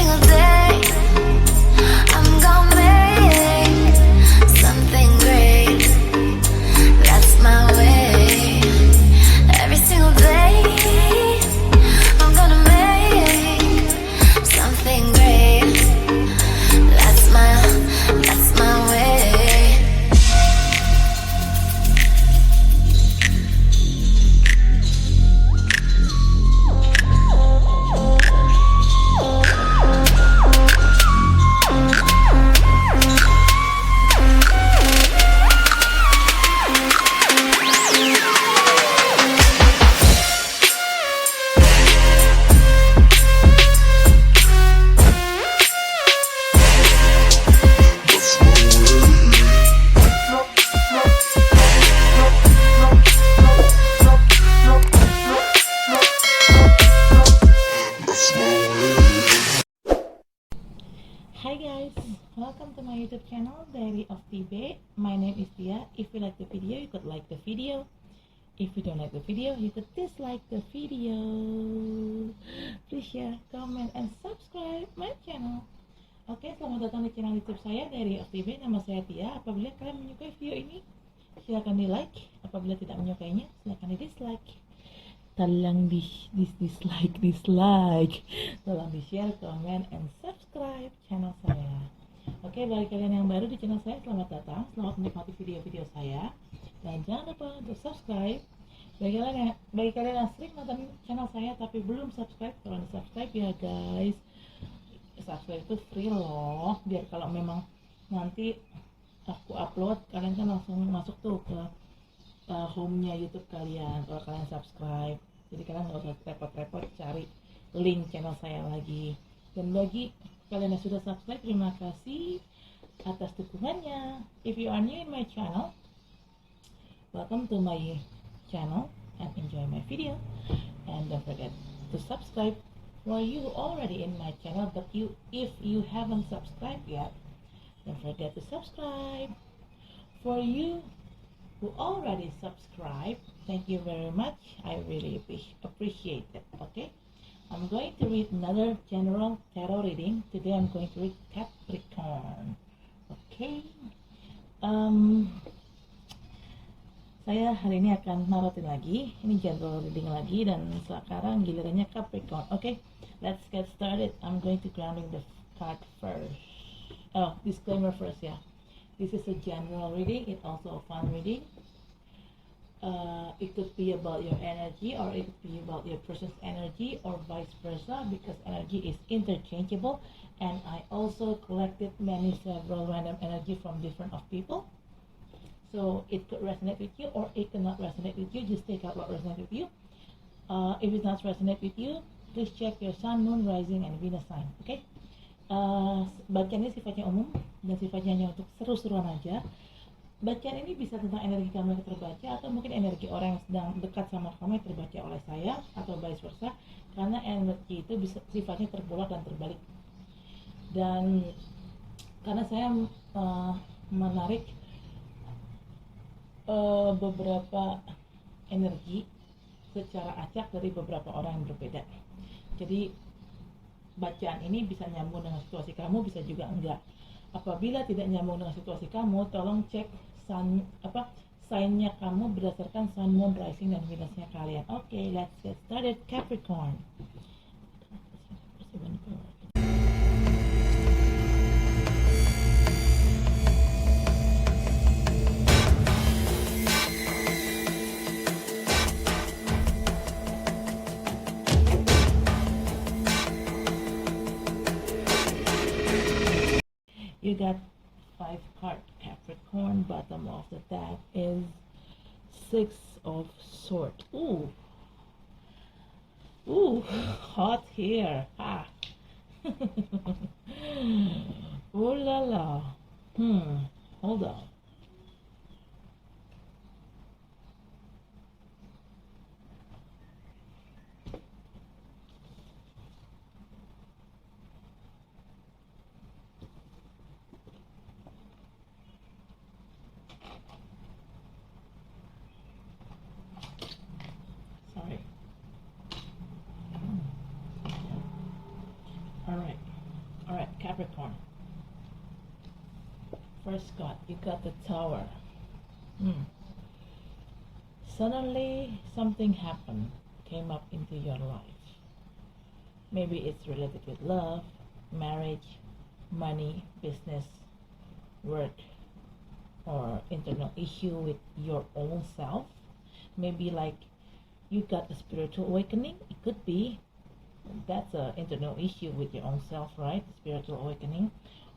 single day I'm gonna make something great. That's my way. Every single day I'm gonna make something great. That's my way. Hi guys, welcome to my YouTube channel Diary of TB. My name is Tia. If you like the video, you could like the video. If you don't like the video, you could dislike the video. Please share, comment, and subscribe my channel. Oke, selamat datang di channel YouTube saya Diary of TB. Nama saya Tia. Apabila kalian menyukai video ini, silakan di like. Apabila tidak menyukainya, silakan di dislike. Tolong dislike, tolong di share, comment, and subscribe channel saya. Oke, bagi kalian yang baru di channel saya, selamat datang, selamat menikmati video-video saya, dan jangan lupa untuk subscribe. Bagi kalian yang sering nonton channel saya tapi belum subscribe, tolong di subscribe ya guys. Subscribe itu free loh, biar kalau memang nanti aku upload, kalian kan langsung masuk tuh ke home-nya YouTube kalian kalau kalian subscribe. Jadi kalian nggak usah repot-repot cari link channel saya lagi. Dan bagi kalian yang sudah subscribe, terima kasih atas dukungannya. If you are new in my channel, welcome to my channel and enjoy my video. And don't forget to subscribe. For you already in my channel, but if you haven't subscribed yet, don't forget to subscribe. For you who already subscribed, thank you very much. I really appreciate it. Okay, I'm going to read another general tarot reading. Today I'm going to read Capricorn. Okay, saya hari ini akan narutin lagi. Ini general reading lagi, dan sekarang gilirannya Capricorn. Okay, let's get started. I'm going to grounding the card first. Oh, disclaimer first, yeah. This is a general reading. It's also a fun reading. It could be about your energy, or it could be about your person's energy, or vice versa, because energy is interchangeable. And I also collected several random energy from different of people. So it could resonate with you, or it cannot resonate with you. Just take out what resonates with you. If it does resonate with you, please check your sun, moon, rising, and Venus sign. Okay? Bacaan ini sifatnya umum dan sifatnya hanya untuk seru-seruan aja. Bacaan ini bisa tentang energi kamu yang terbaca, atau mungkin energi orang yang sedang dekat sama kamu yang terbaca oleh saya, atau vice versa, karena energi itu bisa sifatnya terbolak dan terbalik. Dan karena saya menarik beberapa energi secara acak dari beberapa orang yang berbeda, jadi bacaan ini bisa nyambung dengan situasi kamu, bisa juga enggak. Apabila tidak nyambung dengan situasi kamu, tolong cek sign-nya kamu berdasarkan sun, moon, rising, dan Venus-nya kalian. Okay, let's get started. Capricorn. You got 5 cards, Capricorn. Bottom of the deck is 6 of Swords. Ooh, hot here. Ah. Ooh la la. Hold on. Sorry. All right. Capricorn. First card, you got the Tower. Suddenly something happened, came up into your life. Maybe it's related with love, marriage, money, business, work, or internal issue with your own self. Maybe like you got a spiritual awakening. It could be that's an internal issue with your own self, right? Spiritual awakening.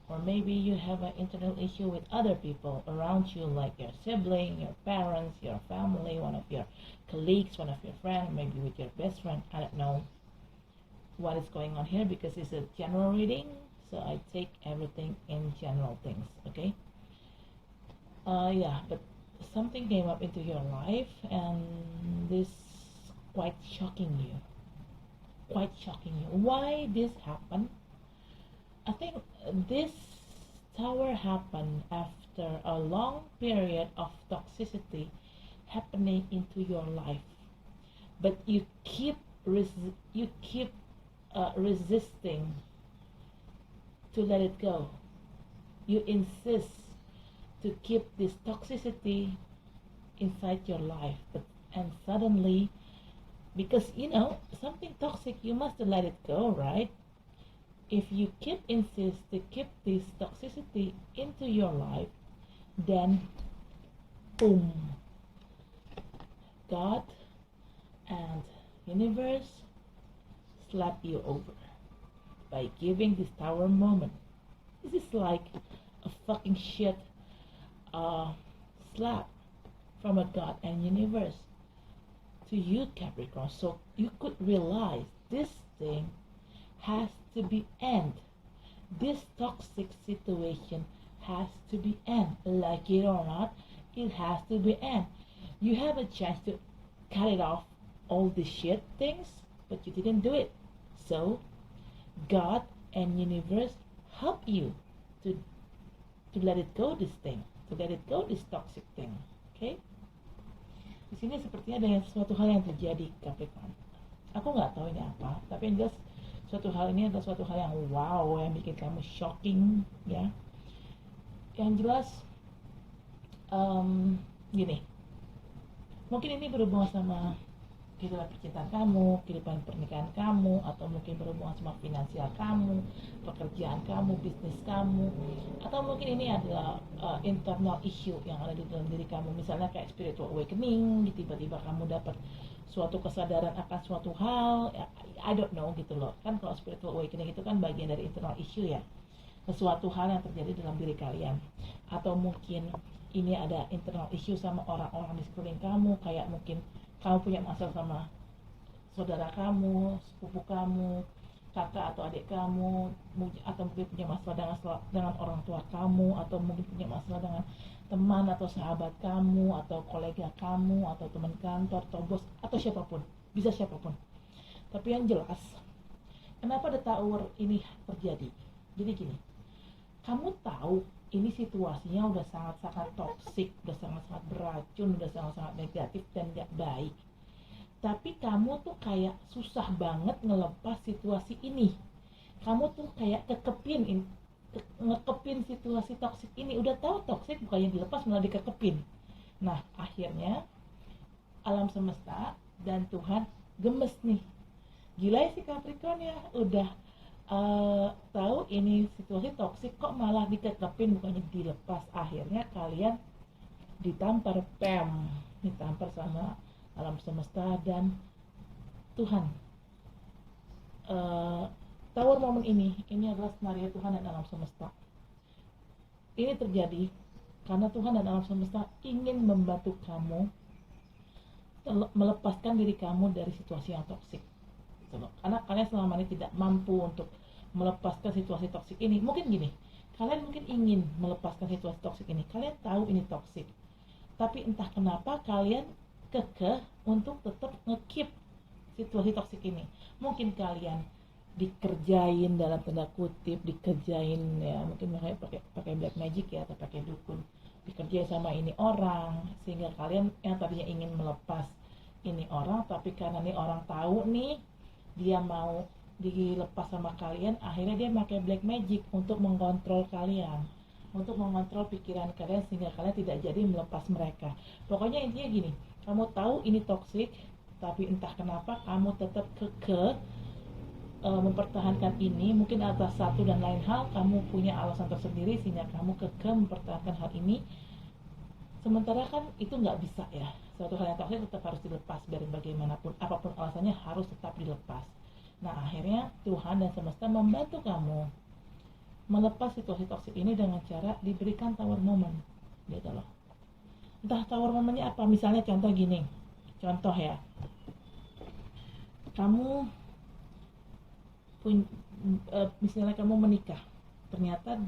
Or maybe you have an internal issue with other people around you, like your sibling, your parents, your family, one of your colleagues, one of your friends, maybe with your best friend. I don't know what is going on here because it's a general reading, so I take everything in general things, okay? But something came up into your life and this quite shocking you. Why this happened? I think this Tower happened after a long period of toxicity happening into your life, but you keep resisting to let it go. You insist to keep this toxicity inside your life, and suddenly, because something toxic, you must let it go, right? If you insist to keep this toxicity into your life, then boom, God and universe slap you over by giving this Tower moment. This is like a fucking shit slap from a God and universe to you, Capricorn. So you could realize this thing has to be end. This toxic situation has to be end. Like it or not, it has to be end. You have a chance to cut it off, all the shit things, but you didn't do it. So God and universe help you to let it go this thing, to let it go this toxic thing. Okay? Di sini sepertinya ada suatu hal yang terjadi, Capricorn. Aku nggak tahu ini apa, tapi yang jelas suatu hal ini adalah suatu hal yang wow, yang bikin kamu shocking, ya. Yang jelas gini, mungkin ini berhubungan sama kehidupan percintaan kamu, kehidupan pernikahan kamu, atau mungkin berhubungan sama finansial kamu, pekerjaan kamu, bisnis kamu, atau mungkin ini adalah internal issue yang ada di dalam diri kamu. Misalnya kayak spiritual awakening, tiba-tiba kamu dapat suatu kesadaran akan suatu hal, I don't know gitu loh. Kan kalau spiritual awakening itu kan bagian dari internal issue ya, sesuatu hal yang terjadi dalam diri kalian. Atau mungkin ini ada internal issue sama orang-orang di sekeliling kamu, kayak mungkin kamu punya masalah sama saudara kamu, sepupu kamu, kakak atau adik kamu, atau mungkin punya masalah dengan orang tua kamu, atau mungkin punya masalah dengan teman atau sahabat kamu, atau kolega kamu, atau teman kantor, atau bos, atau siapapun, bisa siapapun. Tapi yang jelas, kenapa The Tower ini terjadi? Jadi gini, kamu tahu ini situasinya udah sangat-sangat toksik, udah sangat-sangat beracun, udah sangat-sangat negatif dan gak baik. Tapi kamu tuh kayak susah banget ngelepas situasi ini. Kamu tuh kayak ngekepin situasi toksik ini. Udah tahu toksik bukannya dilepas, malah dikekepin. Nah, akhirnya alam semesta dan Tuhan gemes nih. Gila ya si Capricorn ya, udah tahu ini situasi toksik kok malah dikekepin bukannya dilepas. Akhirnya kalian ditampar sama alam semesta dan Tuhan. Tower momen ini adalah skenario Tuhan dan alam semesta. Ini terjadi karena Tuhan dan alam semesta ingin membantu kamu melepaskan diri kamu dari situasi yang toksik. Karena kalian selama ini tidak mampu untuk melepaskan situasi toksik ini. Mungkin gini, kalian mungkin ingin melepaskan situasi toksik ini, kalian tahu ini toksik, tapi entah kenapa kalian kekeh untuk tetap nge-keep situasi toksik ini. Mungkin kalian dikerjain dalam tanda kutip, dikerjain ya, mungkin pakai black magic ya, atau pakai dukun, dikerjain sama ini orang, sehingga kalian yang tadinya ingin melepas ini orang, tapi karena ini orang tahu nih dia mau dilepas sama kalian, akhirnya dia pakai black magic untuk mengontrol kalian, untuk mengontrol pikiran kalian sehingga kalian tidak jadi melepas mereka. Pokoknya intinya gini, kamu tahu ini toxic, tapi entah kenapa kamu tetap kekeh mempertahankan ini. Mungkin atas satu dan lain hal kamu punya alasan tersendiri sehingga kamu kekeh mempertahankan hal ini. Sementara kan itu nggak bisa ya, suatu hal yang toksik tetap harus dilepas biar bagaimanapun, apapun alasannya harus tetap dilepas. Nah akhirnya Tuhan dan semesta membantu kamu melepas situasi toksik ini dengan cara diberikan tower moment gitu loh. Entah tower momennya apa, misalnya contoh gini, contoh ya, kamu misalnya kamu menikah, ternyata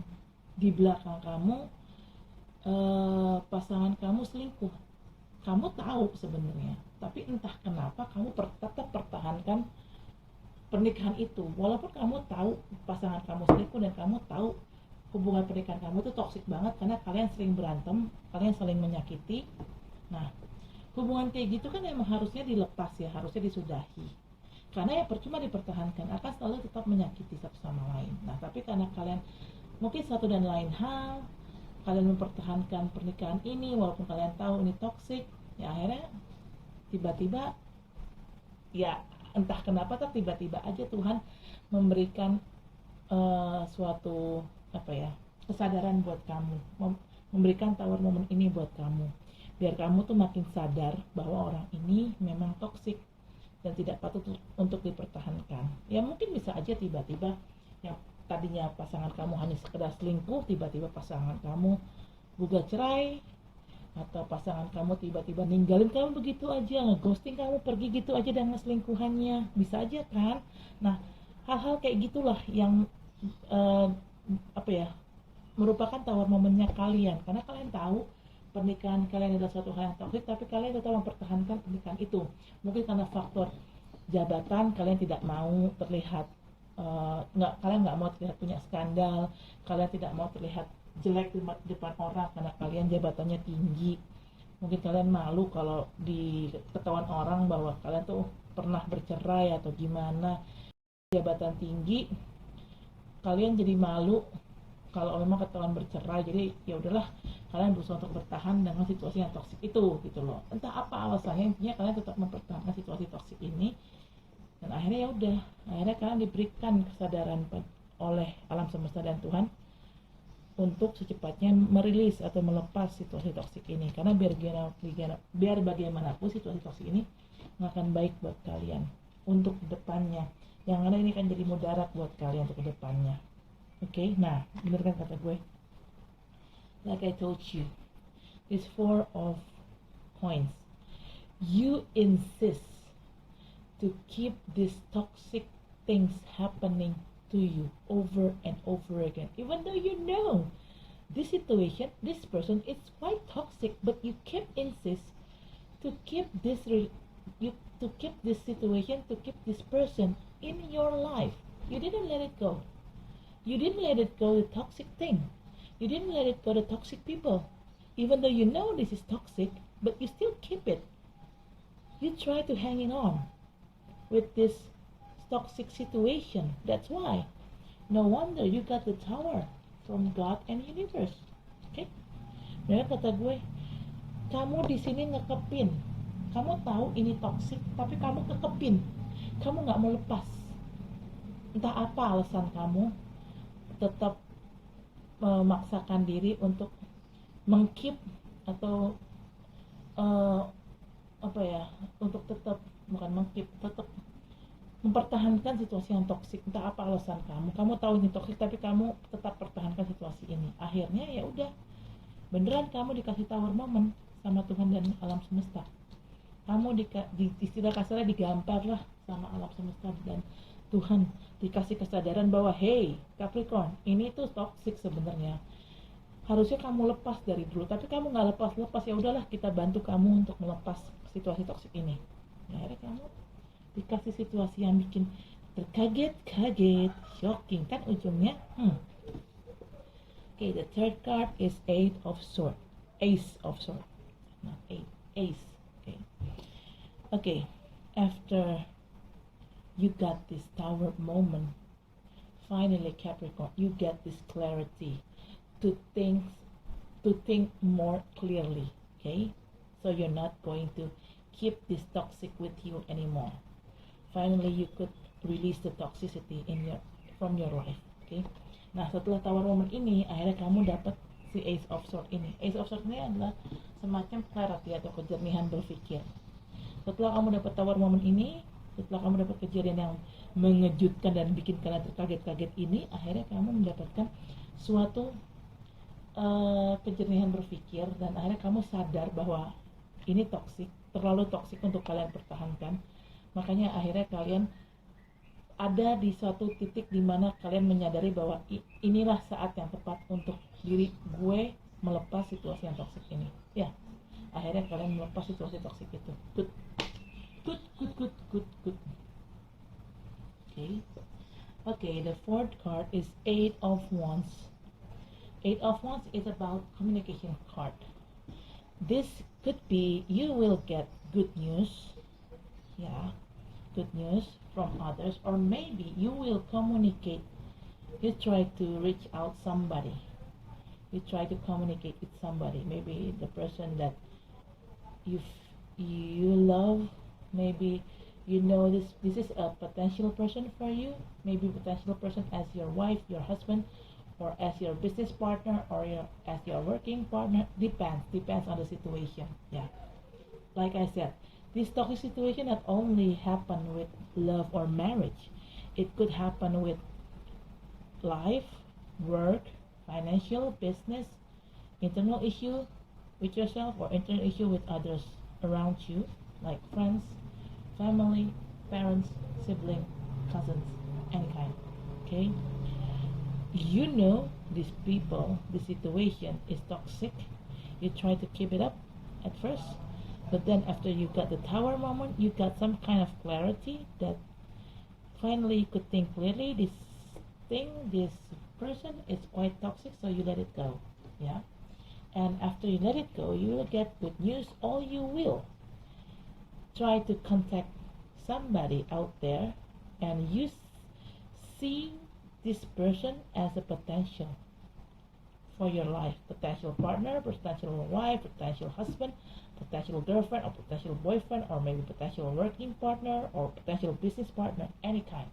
di belakang kamu pasangan kamu selingkuh. Kamu tahu sebenarnya, tapi entah kenapa kamu tetap pertahankan pernikahan itu, walaupun kamu tahu pasangan kamu selingkuh dan kamu tahu hubungan pernikahan kamu itu toksik banget karena kalian sering berantem, kalian saling menyakiti. Nah, hubungan kayak gitu kan emang harusnya dilepas ya, harusnya disudahi. Karena ya percuma dipertahankan, akan selalu tetap menyakiti satu sama lain. Nah, tapi karena kalian mungkin satu dan lain hal, kalian mempertahankan pernikahan ini walaupun kalian tahu ini toksik, ya akhirnya tiba-tiba ya entah kenapa tiba-tiba aja Tuhan memberikan suatu kesadaran buat kamu, memberikan tower moment ini buat kamu, biar kamu tuh makin sadar bahwa orang ini memang toksik dan tidak patut untuk dipertahankan. Ya mungkin bisa aja tiba-tiba yang tadinya pasangan kamu hanya sekedar selingkuh, tiba-tiba pasangan kamu gugat cerai, atau pasangan kamu tiba-tiba ninggalin kamu begitu aja, ngeghosting kamu pergi gitu aja dengan selingkuhannya, bisa aja kan. Nah hal-hal kayak gitulah yang merupakan tawar momennya kalian, karena kalian tahu pernikahan kalian adalah suatu hal yang toksik, tapi kalian tetap mempertahankan pernikahan itu. Mungkin karena faktor jabatan, kalian tidak mau terlihat kalian nggak mau terlihat punya skandal, kalian tidak mau terlihat jelek di depan orang karena kalian jabatannya tinggi. Mungkin kalian malu kalau ketahuan orang bahwa kalian tuh pernah bercerai atau gimana, jabatan tinggi, kalian jadi malu kalau memang ketahuan bercerai. Jadi ya udahlah, kalian berusaha untuk bertahan dengan situasi yang toksik itu gitu loh. Entah apa alasannya, intinya kalian tetap mempertahankan situasi toksik ini. Dan akhirnya ya udah, akhirnya kalian diberikan kesadaran oleh alam semesta dan Tuhan untuk secepatnya merilis atau melepas situasi toksik ini. Karena biar bagaimanapun situasi toksik ini nggak akan baik buat kalian untuk depannya. Yang ada ini kan jadi mudarat buat kalian untuk depannya. Oke, nah bener kan kata gue? Like I told you, this 4 of coins, you insist to keep these toxic things happening to you over and over again, even though you know this situation, this person is quite toxic, but you keep insist to keep this situation, to keep this person in your life. You didn't let it go. You didn't let it go the toxic thing. You didn't let it go the toxic people. Even though you know this is toxic, but you still keep it. You try to hang on with this toxic situation. That's why. No wonder you got the tower from God and universe. Okay? Benar kata gue, kamu di sini ngekepin. Kamu tahu ini toxic, tapi kamu kekepin. Kamu nggak mau lepas. Entah apa alasan kamu, tetap memaksakan diri untuk mengkeep atau untuk tetap tetap mempertahankan situasi yang toksik. Entah apa alasan kamu tahu ini toksik tapi kamu tetap pertahankan situasi ini. Akhirnya ya udah, beneran kamu dikasih tower moment sama Tuhan dan alam semesta. Kamu istilah kasarnya digampar lah sama alam semesta dan Tuhan, dikasih kesadaran bahwa hey Capricorn, ini tuh toksik sebenarnya. Harusnya kamu lepas dari dulu, tapi kamu nggak lepas. Ya udahlah, kita bantu kamu untuk melepas situasi toksik ini. Ya, akhirnya kamu dikasih situasi yang bikin terkaget-kaget, shocking kan ujungnya. Okay, the third card is Ace of Swords. Not eight, Ace. Okay, after you got this tower moment. Finally, Capricorn, you get this clarity to think more clearly. Okay, so you're not going to keep this toxic with you anymore. Finally, you could release the toxicity from your life. Okay, nah setelah tower moment ini, akhirnya kamu dapat si Ace of Swords ini. Ace of Swords ini adalah semacam clarity atau kejernihan berpikir. Setelah kamu dapat tower moment ini, setelah kamu dapat kejadian yang mengejutkan dan bikin kalian terkaget-kaget ini, akhirnya kamu mendapatkan suatu kejernihan berpikir, dan akhirnya kamu sadar bahwa ini toksik, terlalu toksik untuk kalian pertahankan. Makanya akhirnya kalian ada di suatu titik di mana kalian menyadari bahwa inilah saat yang tepat untuk diri gue melepas situasi yang toksik ini. Ya, akhirnya kalian melepas situasi toksik itu. Good. Okay, the fourth card is Eight of Wands. Eight of Wands is about communication card. This could be you will get good news. Yeah, good news from others, or maybe you will communicate. You try to reach out somebody. You try to communicate with somebody. Maybe the person that you love. Maybe you know this is a potential person for you. Maybe potential person as your wife, your husband, or as your business partner, or as your working partner. Depends on the situation. Yeah, like I said, this toxic situation not only happen with love or marriage. It could happen with life, work, financial, business, internal issue with yourself, or internal issue with others around you, like friends, family, parents, sibling, cousins, any kind. Okay, you know these people, the situation is toxic. You try to keep it up at first, but then after you got the tower moment, you got some kind of clarity that finally you could think clearly. This person is quite toxic, so you let it go. Yeah, and after you let it go, you will get good news, or you will try to contact somebody out there, and you see this person as a potential for your life, potential partner, potential wife, potential husband, potential girlfriend, or potential boyfriend, or maybe potential working partner, or potential business partner, any kind.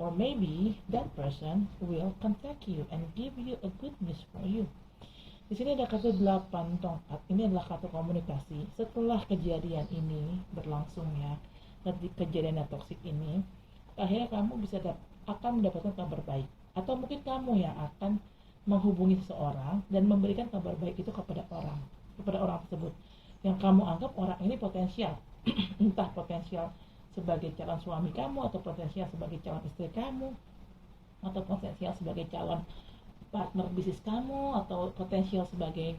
Or maybe that person will contact you and give you a good news for you. Di sini ada kartu 8 tongkat. Ini adalah kartu komunikasi. Setelah kejadian ini berlangsung, ya, kejadian yang toksik ini, akhirnya kamu akan mendapatkan kabar baik. Atau mungkin kamu yang akan menghubungi seseorang dan memberikan kabar baik itu kepada orang tersebut yang kamu anggap orang ini potensial. Entah potensial sebagai calon suami kamu, atau potensial sebagai calon istri kamu, atau potensial sebagai calon partner bisnis kamu, atau potensial sebagai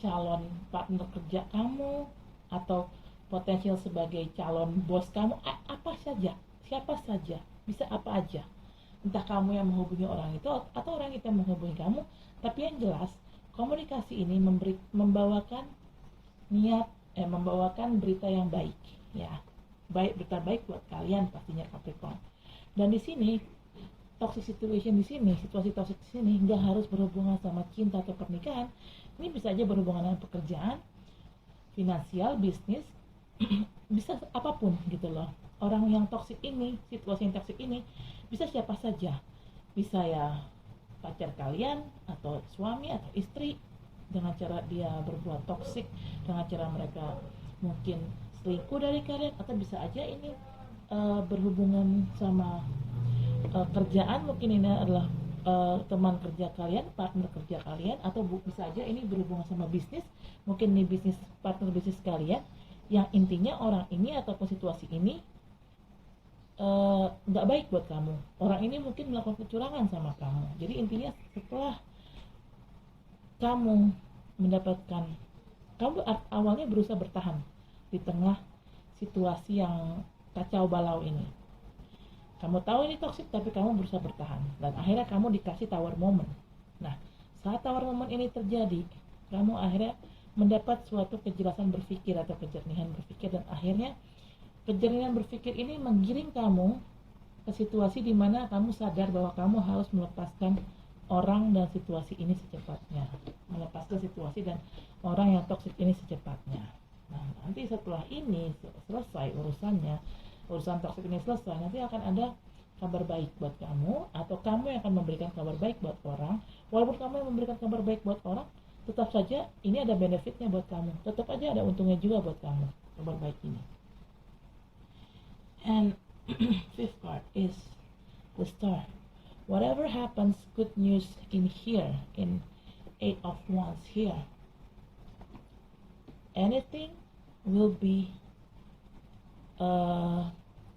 calon partner kerja kamu, atau potensial sebagai calon bos kamu. Apa saja, siapa saja, bisa apa aja. Entah kamu yang menghubungi orang itu atau orang itu yang menghubungi kamu. Tapi yang jelas, komunikasi ini membawakan berita yang baik, ya. Berita baik buat kalian pastinya, Capricorn. Dan di sini toxic situation, situasi toxic di sini nggak harus berhubungan sama cinta atau pernikahan. Ini bisa aja berhubungan dengan pekerjaan, finansial, bisnis, bisa apapun gitu loh. Orang yang toxic ini, situasi yang toxic ini bisa siapa saja. Bisa ya pacar kalian, atau suami atau istri, dengan cara dia berbuat toxic, dengan cara mereka mungkin selingkuh dari kalian, atau bisa aja ini berhubungan sama kerjaan. Mungkin ini adalah teman kerja kalian, partner kerja kalian, atau bisa aja ini berhubungan sama bisnis. Mungkin ini partner bisnis kalian, yang intinya orang ini ataupun situasi ini nggak baik buat kamu. Orang ini mungkin melakukan kecurangan sama kamu. Jadi intinya setelah kamu awalnya berusaha bertahan di tengah situasi yang kacau balau ini. Kamu tahu ini toksik, tapi kamu berusaha bertahan, dan akhirnya kamu dikasih tower moment. Nah, saat tower moment ini terjadi, kamu akhirnya mendapat suatu kejelasan berpikir atau kejernihan berpikir, dan akhirnya Kejernihan berpikir ini menggiring kamu ke situasi di mana kamu sadar bahwa kamu harus melepaskan orang dan situasi ini secepatnya, melepaskan situasi dan orang yang toksik ini secepatnya. Nah, nanti setelah ini selesai urusan toksik ini selesai, nanti akan ada kabar baik buat kamu, atau kamu yang akan memberikan kabar baik buat orang. Walaupun kamu yang memberikan kabar baik buat orang, tetap saja ini ada benefitnya buat kamu, tetap aja ada untungnya juga buat kamu kabar baik ini. And fifth card is the Star. Whatever happens, good news in here, in Eight of Wands here. Anything will be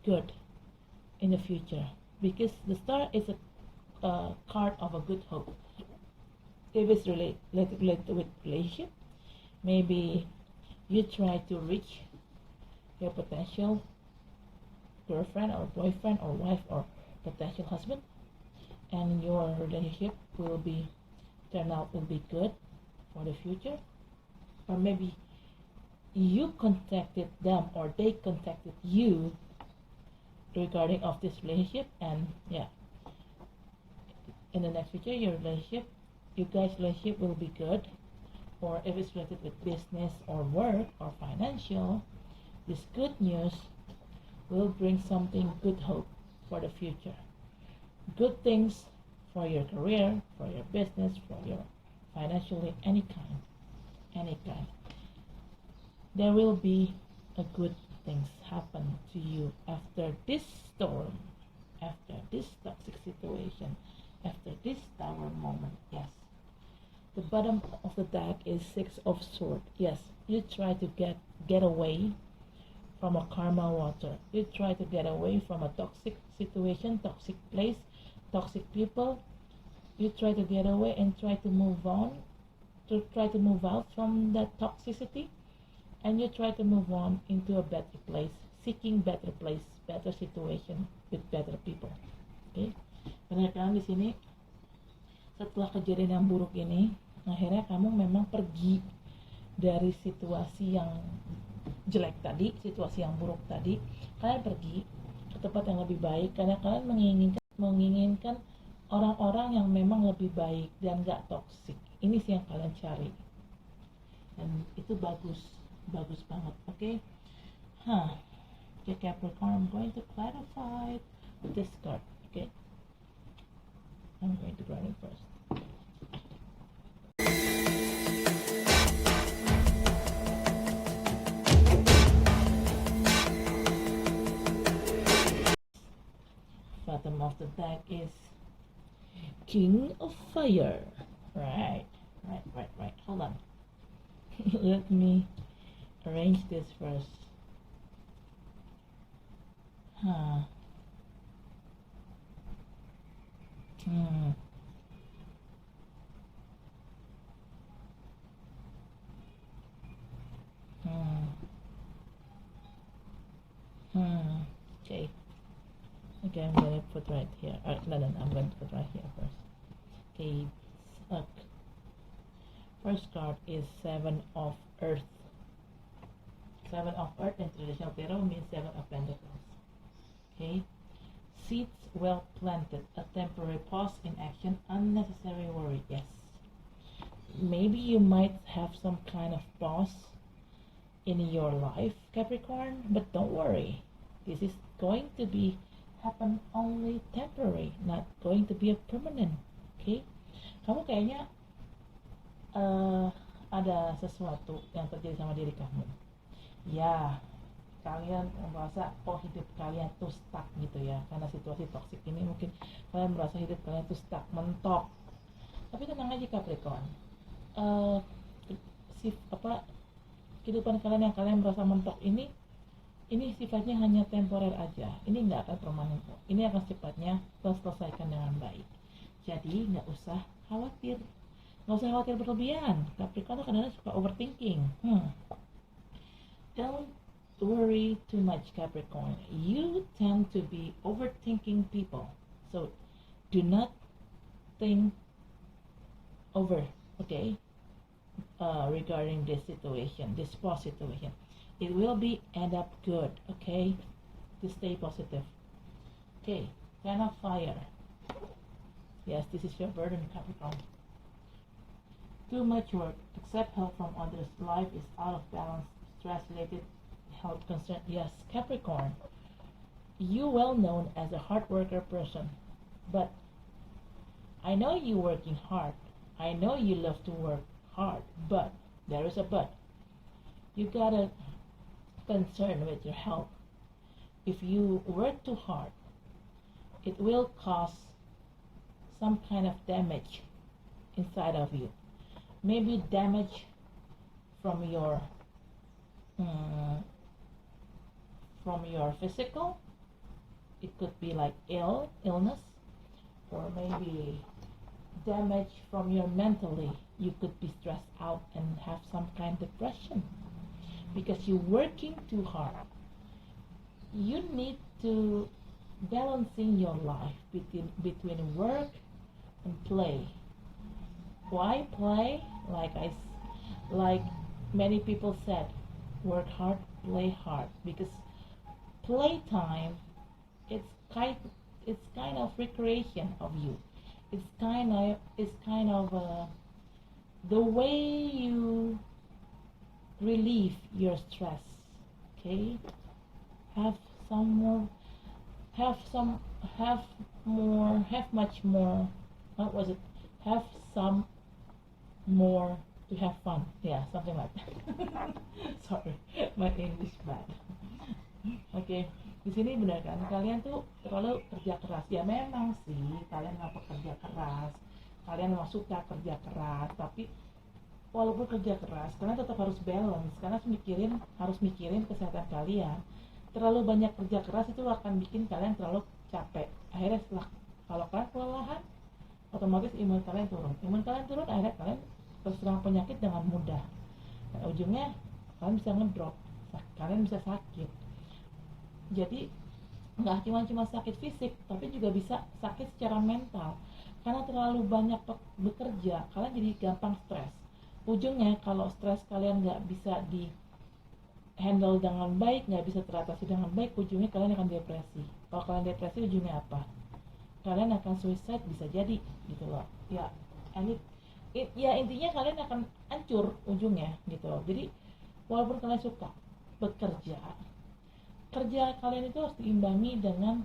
good in the future, because the Star is a card of a good hope. If it's related with relationship, maybe you try to reach your potential girlfriend or boyfriend or wife or potential husband, and your relationship will be good for the future. Or maybe you contacted them or they contacted you regarding of this relationship, and in the next future you guys relationship will be good. Or if it's related with business or work or financial, this good news will bring something good hope for the future. Good things for your career, for your business, for your financially, any kind. There will be a good things happen to you after this storm, after this toxic situation, after this tower moment. Yes. The bottom of the deck is Six of Swords. Yes, you try to get away from a karma water. You try to get away from a toxic situation, toxic place, toxic people. You try to get away and try to move on, to try to move out from that toxicity, and you try to move on into a better place, seeking better place, better situation with better people. Okay? Karena di sini setelah kejadian yang buruk ini, akhirnya kamu memang pergi dari situasi yang jelek tadi, situasi yang buruk tadi. Kalian pergi ke tempat yang lebih baik karena kalian menginginkan orang-orang yang memang lebih baik dan gak toksik. Ini sih yang kalian cari, dan itu bagus banget. Okay? Okay, Capricorn, I'm going to clarify this card. Okay, I'm going to draw it first. Bottom of the deck is King of Fire. Right. Hold on. Let me arrange this first. Okay, I'm gonna put right here. No, I'm going to put right here first. Okay, first card is Seven of Earth. Seven of Earth in traditional tarot means Seven of Pentacles. Okay, seeds well planted, a temporary pause in action, unnecessary worry. Yes, maybe you might have some kind of pause in your life, Capricorn, but don't worry. This is going to be happen only temporary, not going to be a permanent. Okay, kamu kayaknya ada sesuatu yang terjadi sama diri kamu. Ya, kalian merasa hidup kalian tuh stuck gitu ya, karena situasi toksik ini mungkin kalian merasa hidup kalian tuh stuck, mentok. Tapi tenang aja Capricorn, kehidupan kalian yang kalian merasa mentok ini sifatnya hanya temporer aja. Ini nggak akan permanen kok. Ini akan secepatnya terselesaikan dengan baik. Jadi nggak usah khawatir berlebihan. Capricorn kadang-kadang suka overthinking. Don't worry too much, Capricorn. You tend to be overthinking people, so do not think over. Okay, regarding this situation, this past situation. It will be end up good. Okay, to stay positive. Okay, 10 of fire. Yes, this is your burden, Capricorn. Too much work. Accept help from others. Life is out of balance. Stress related health concern. Yes, Capricorn. You well known as a hard worker person, but I know you working hard. I know you love to work hard, but there is a but. You got a concern with your health. If you work too hard, it will cause some kind of damage inside of you. Maybe damage from your physical. It could be like illness, or maybe damage from your mentally. You could be stressed out and have some kind of depression because you're working too hard. You need to balancing your life between work and play. Why play? Like many people said, work hard, play hard, because playtime it's kind of recreation of you. It's kind of the way you relieve your stress. Okay, have much more. What was it? Have some more to have fun. Yeah, something like that. Sorry, my English bad. Oke, di sini benar kan? Kalian tuh terlalu kerja keras. Ya memang sih, kalian nggak pekerja keras. Kalian memang suka kerja keras, tapi walaupun kerja keras, kalian tetap harus balance. Karena harus mikirin kesehatan kalian. Terlalu banyak kerja keras itu akan bikin kalian terlalu capek. Akhirnya kalau kalian kelelahan, otomatis imun kalian turun. Akhirnya kalian terserang penyakit dengan mudah. Dan ujungnya kalian bisa ngedrop, kalian bisa sakit. Jadi nggak cuma sakit fisik, tapi juga bisa sakit secara mental. Karena terlalu banyak bekerja, kalian jadi gampang stres. Ujungnya kalau stres kalian nggak bisa di handle dengan baik, nggak bisa teratasi dengan baik, ujungnya kalian akan depresi. Kalau kalian depresi, ujungnya apa? Kalian akan suicide, bisa jadi gitu loh. Ya, intinya kalian akan hancur ujungnya gitu loh. Jadi walaupun kalian suka bekerja, kerja kalian itu harus diimbangi dengan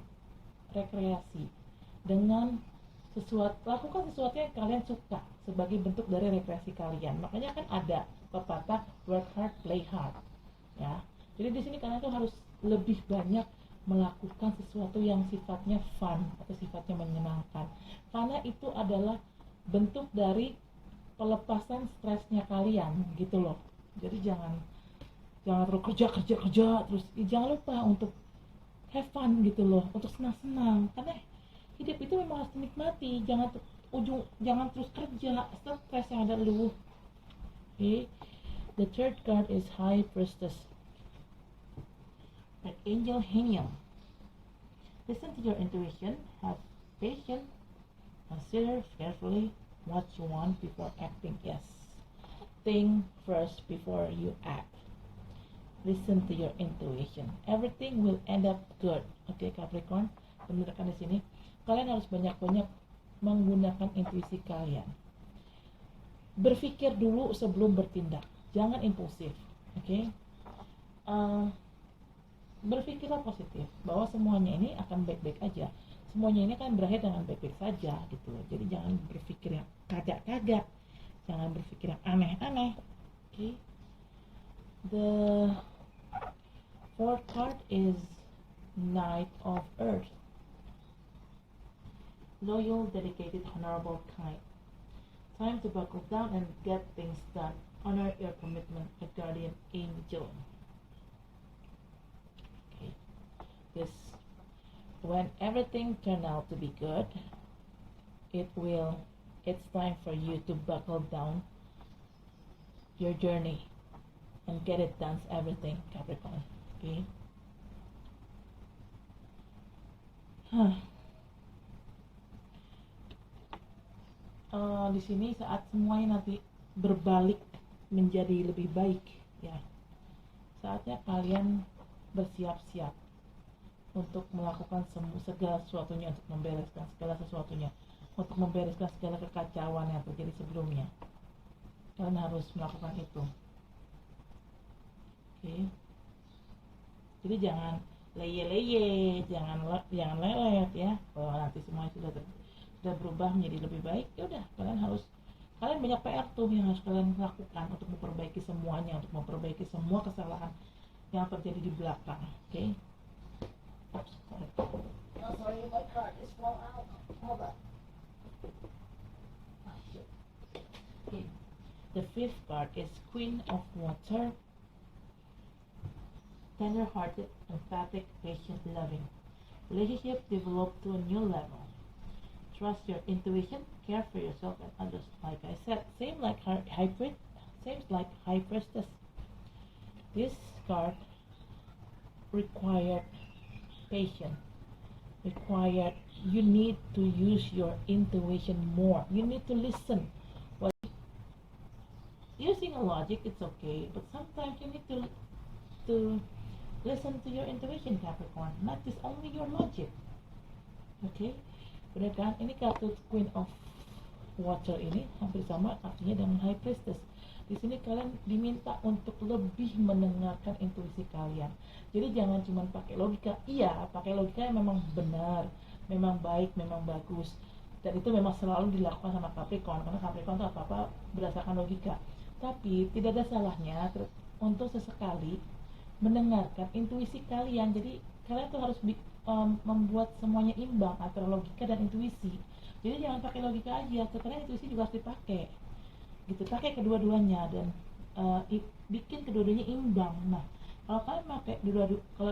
rekreasi, dengan lakukan sesuatu yang kalian suka sebagai bentuk dari rekreasi kalian. Makanya kan ada pepatah work hard, play hard. Ya, jadi di sini kalian tuh harus lebih banyak melakukan sesuatu yang sifatnya fun atau sifatnya menyenangkan, karena itu adalah bentuk dari pelepasan stresnya kalian gitu loh. Jadi jangan terus kerja terus. Jangan lupa untuk have fun gitu loh, untuk senang-senang, karena hidup itu memang harus dinikmati. Jangan terus kerja, stres yang ada lu. Okay. The third card is High Priestess. Archangel Haniel. Listen to your intuition. Have patience. Consider carefully what you want before acting. Yes. Think first before you act. Listen to your intuition. Everything will end up good. Oke, Capricorn. Bener kan di sini? Kalian harus banyak-banyak menggunakan intuisi kalian. Berpikir dulu sebelum bertindak. Jangan impulsif, oke? Berpikirlah positif bahwa semuanya ini akan baik-baik aja. Semuanya ini akan berakhir dengan baik-baik saja, gitu. Jadi jangan berpikir yang kagak-kagak, jangan berpikir yang aneh-aneh, oke? The fourth card is Knight of Earth. Loyal, dedicated, honorable, kind. Time to buckle down and get things done. Honor your commitment, a guardian angel. Okay. When everything turn out to be good, it's time for you to buckle down your journey and get it done, everything, Capricorn. Okay. Di sini saat semuanya nanti berbalik menjadi lebih baik, ya, saatnya kalian bersiap-siap untuk melakukan segala sesuatunya, untuk membereskan segala sesuatunya, untuk membereskan segala kekacauan yang terjadi sebelumnya. Kalian harus melakukan itu. Oke. Jadi jangan leye-leye, jangan lelet ya. Kalau nanti semuanya sudah berubah menjadi lebih baik, ya udah kalian banyak PR tuh yang harus kalian lakukan untuk memperbaiki semuanya, untuk memperbaiki semua kesalahan yang terjadi di belakang. Oke. Oops, sorry. Oh, sorry, my card is fall out. Hold on. Oh, shit. Okay. The fifth card is Queen of Water. Tender-hearted, empathic, patient, loving. Relationship developed to a new level. Trust your intuition, care for yourself and others. Like I said, same like High Priestess. This card required patience. You need to use your intuition more. You need to listen. Using a logic, it's okay, but sometimes you need to listen to your intuition, Capricorn, not just only your logic. Okay, benar kan? Ini kartu Queen of Water ini hampir sama artinya dengan High Priestess. Di sini kalian diminta untuk lebih mendengarkan intuisi kalian. Jadi jangan cuma pakai logika. Iya, pakai logika yang memang benar, memang baik, memang bagus. Dan itu memang selalu dilakukan sama Capricorn, karena Capricorn itu apa-apa berdasarkan logika. Tapi tidak ada salahnya untuk sesekali mendengarkan intuisi kalian. Jadi kalian tuh harus membuat semuanya imbang antara logika dan intuisi. Jadi jangan pakai logika aja, karena intuisi juga harus dipakai. Gitu, pakai kedua-duanya dan bikin kedua-duanya imbang. Nah, kalau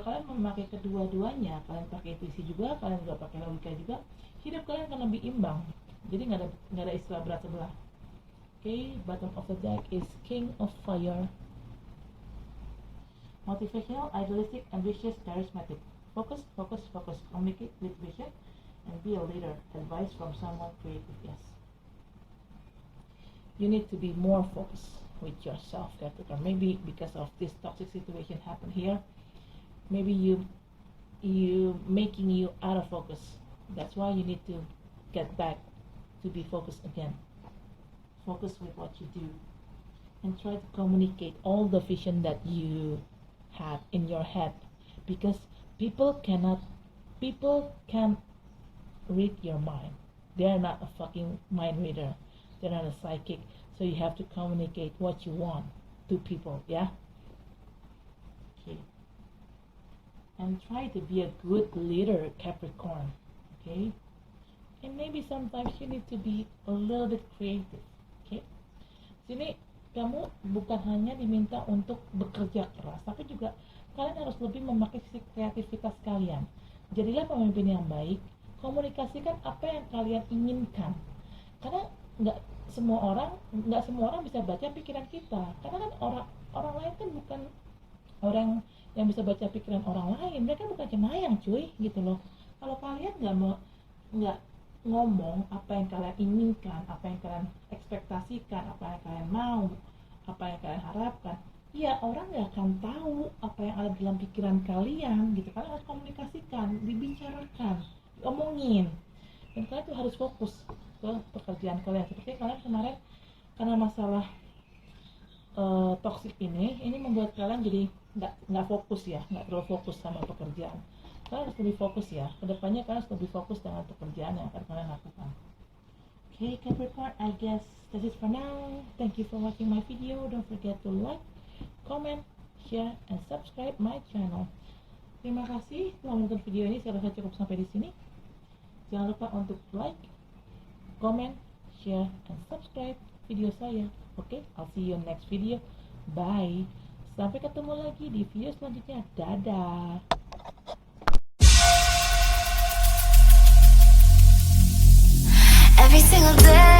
kalian memakai kedua-duanya, kalian pakai intuisi juga, kalian juga pakai logika juga, hidup kalian akan lebih imbang. Jadi nggak ada istilah berat sebelah. Okay, bottom of the deck is King of Fire. Motivational, idealistic, ambitious, charismatic. Focus. Communicate with vision and be a leader. Advice from someone creative. Yes. You need to be more focused with yourself, Capricorn. Maybe because of this toxic situation happened here, maybe you making you out of focus. That's why you need to get back to be focused again. Focus with what you do and try to communicate all the vision that you have in your head, because people can read your mind. They're not a fucking mind reader. They're not a psychic. So you have to communicate what you want to people, yeah? Okay. And try to be a good leader, Capricorn, okay? And maybe sometimes you need to be a little bit creative, okay? Sini kamu bukan hanya diminta untuk bekerja keras, tapi juga kalian harus lebih memakai sisi kreativitas kalian. Jadilah pemimpin yang baik, komunikasikan apa yang kalian inginkan. Karena nggak semua orang bisa baca pikiran kita. Karena kan orang lain kan bukan orang yang bisa baca pikiran orang lain. Mereka bukan cenayang, cuy, gitu loh. Kalau kalian nggak ngomong apa yang kalian inginkan, apa yang kalian ekspektasikan, apa yang kalian mau, apa yang kalian harapkan, ya orang nggak akan tahu apa yang ada dalam pikiran kalian, gitu. Kalian harus komunikasikan, dibicarakan, diomongin, dan kalian tuh harus fokus ke pekerjaan kalian. Seperti kalian kemarin karena masalah toksik ini membuat kalian jadi nggak fokus ya, nggak terlalu fokus sama pekerjaan. Kalian harus lebih fokus ya. Kedepannya kalian harus lebih fokus dengan pekerjaan yang akan kalian lakukan. Okay, Capricorn, I guess that's it for now. Thank you for watching my video. Don't forget to like, comment, share, and subscribe my channel. Terima kasih telah menonton video ini. Saya rasa cukup sampai di sini. Jangan lupa untuk like, comment, share, and subscribe video saya. Okay, I'll see you in next video. Bye. Sampai ketemu lagi di video selanjutnya. Dadah. Every single day